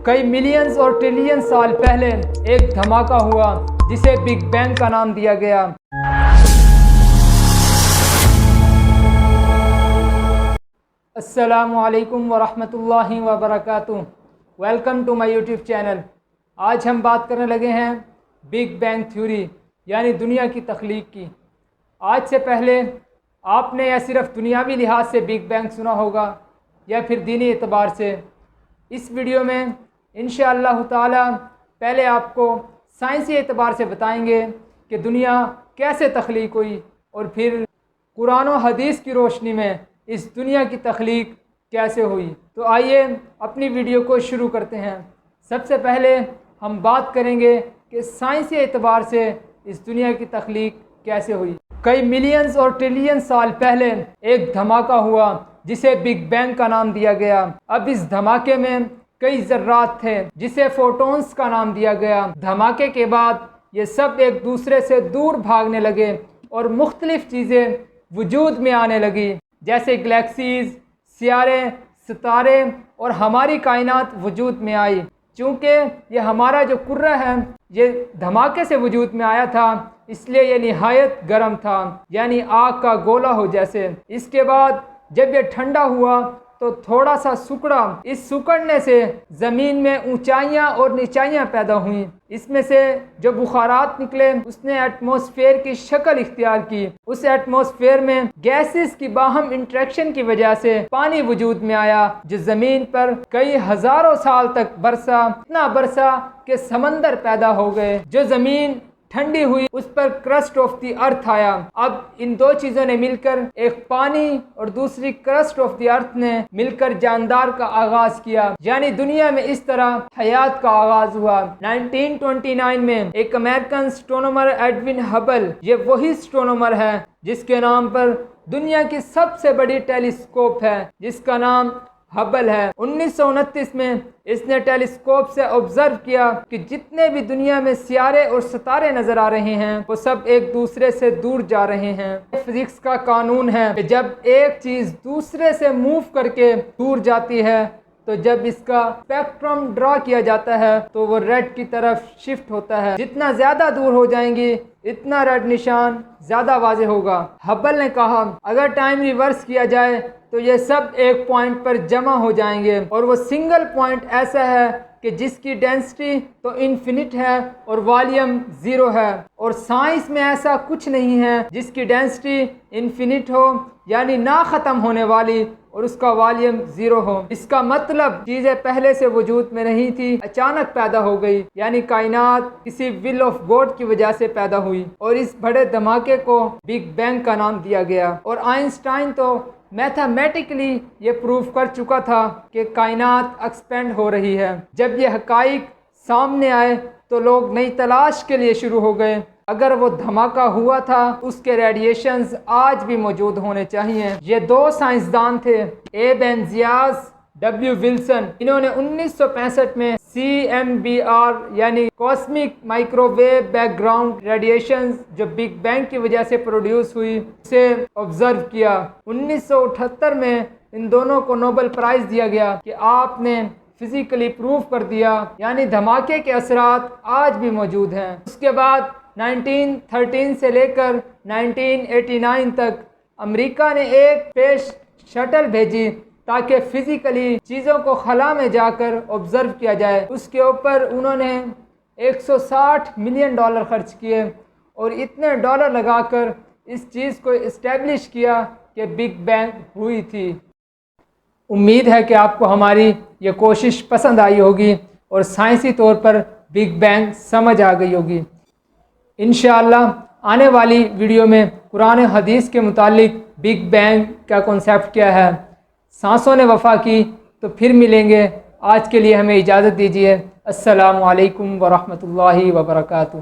کئی ملینز اور ٹریلین سال پہلے ایک دھماکہ ہوا جسے بگ بینگ کا نام دیا گیا۔ السلام علیکم ورحمۃ اللہ وبرکاتہ۔ Welcome to my YouTube channel. آج ہم بات کرنے لگے ہیں بگ بینگ تھیوری یعنی دنیا کی تخلیق کی۔ آج سے پہلے آپ نے یا صرف دنیاوی لحاظ سے بگ بینگ سنا ہوگا یا پھر دینی اعتبار سے۔ اس ویڈیو میں انشاءاللہ تعالی پہلے آپ کو سائنسی اعتبار سے بتائیں گے کہ دنیا کیسے تخلیق ہوئی اور پھر قرآن و حدیث کی روشنی میں اس دنیا کی تخلیق کیسے ہوئی۔ تو آئیے اپنی ویڈیو کو شروع کرتے ہیں۔ سب سے پہلے ہم بات کریں گے کہ سائنسی اعتبار سے اس دنیا کی تخلیق کیسے ہوئی۔ کئی ملینز اور ٹریلین سال پہلے ایک دھماکہ ہوا جسے بگ بینگ کا نام دیا گیا۔ اب اس دھماکے میں کئی ذرات تھے جسے فوٹونز کا نام دیا گیا۔ دھماکے کے بعد یہ سب ایک دوسرے سے دور بھاگنے لگے اور مختلف چیزیں وجود میں آنے لگی، جیسے گلیکسیز، سیارے، ستارے اور ہماری کائنات وجود میں آئی۔ چونکہ یہ ہمارا جو کرہ ہے یہ دھماکے سے وجود میں آیا تھا، اس لیے یہ نہایت گرم تھا، یعنی آگ کا گولا ہو جیسے۔ اس کے بعد جب یہ ٹھنڈا ہوا تو تھوڑا سا سکڑا۔ اس سکڑنے سے زمین میں اونچائیاں اور نچائیاں پیدا ہوئیں۔ اس میں سے جو بخارات نکلے اس نے ایٹماسفیئر کی شکل اختیار کی۔ اس ایٹماسفیئر میں گیسز کی باہم انٹریکشن کی وجہ سے پانی وجود میں آیا جو زمین پر کئی ہزاروں سال تک برسا، اتنا برسا کہ سمندر پیدا ہو گئے۔ جو زمین ٹھنڈی ہوئی اس پر کرسٹ آف دی ارتھ آیا۔ اب ان دو چیزوں نے مل کر، ایک پانی اور دوسری کرسٹ آف دی ارتھ نے مل کر جاندار کا آغاز کیا، یعنی دنیا میں اس طرح حیات کا آغاز ہوا۔ 1929 میں ایک امریکن اسٹرونومر ایڈوین ہبل، یہ وہی اسٹرونومر ہے جس کے نام پر دنیا کی سب سے بڑی ٹیلیسکوپ ہے، جس کا نام ہبل ہے۔ 1929 میں اس نے ٹیلیسکوپ سے آبزرو کیا کہ جتنے بھی دنیا میں سیارے اور ستارے نظر آ رہے ہیں وہ سب ایک دوسرے سے دور جا رہے ہیں۔ فزکس کا قانون ہے کہ جب ایک چیز دوسرے سے موو کر کے دور جاتی ہے تو جب اس کا اسپیکٹرم ڈرا کیا جاتا ہے تو وہ ریڈ کی طرف شفٹ ہوتا ہے۔ جتنا زیادہ دور ہو جائیں گی اتنا ریڈ نشان زیادہ واضح ہوگا۔ ہبل نے کہا اگر ٹائم ریورس کیا جائے تو یہ سب ایک پوائنٹ پر جمع ہو جائیں گے، اور وہ سنگل پوائنٹ ایسا ہے کہ جس کی ڈینسٹی تو انفینٹ ہے اور والیوم زیرو ہے، اور سائنس میں ایسا کچھ نہیں ہے جس کی ڈینسٹی انفینٹ ہو یعنی نہ ختم ہونے والی اور اس کا والیوم زیرو ہو۔ اس کا مطلب چیزیں پہلے سے وجود میں نہیں تھی، اچانک پیدا ہو گئی، یعنی کائنات کسی ول آف گاڈ کی وجہ سے پیدا ہوئی، اور اس بڑے دھماکے کو بگ بینگ کا نام دیا گیا۔ اور آئنسٹائن تو میتھمیٹکلی یہ پروف کر چکا تھا کہ کائنات ایکسپینڈ ہو رہی ہے۔ جب یہ حقائق سامنے آئے تو لوگ نئی تلاش کے لیے شروع ہو گئے۔ اگر وہ دھماکہ ہوا تھا اس کے ریڈیشنز آج بھی موجود ہونے چاہیے۔ یہ دو سائنسدان تھے، اے بینزیاس، ڈبلیو ولسن۔ انہوں نے 1965 میں CMBR یعنی cosmic microwave background radiations جو بگ بینگ کی وجہ سے پروڈیوس ہوئی اسے آبزرو کیا۔ 1978 میں ان دونوں کو نوبل پرائز دیا گیا کہ آپ نے فزیکلی پروف کر دیا، یعنی دھماکے کے اثرات آج بھی موجود ہیں۔ اس کے بعد 1913 سے لے کر 1989 تک امریکہ نے ایک اسپیس شٹل بھیجی تاکہ فزیکلی چیزوں کو خلا میں جا کر آبزرو کیا جائے۔ اس کے اوپر انہوں نے $160 ملین خرچ کیے اور اتنے ڈالر لگا کر اس چیز کو اسٹیبلش کیا کہ بگ بینگ ہوئی تھی۔ امید ہے کہ آپ کو ہماری یہ کوشش پسند آئی ہوگی اور سائنسی طور پر بگ بینگ سمجھ آ گئی ہوگی۔ انشاءاللہ آنے والی ویڈیو میں قرآن حدیث کے متعلق بگ بینگ کا کنسیپٹ کیا ہے۔ سانسوں نے وفا کی تو پھر ملیں گے۔ آج کے لیے ہمیں اجازت دیجیے۔ السلام علیکم ورحمۃ اللہ وبرکاتہ۔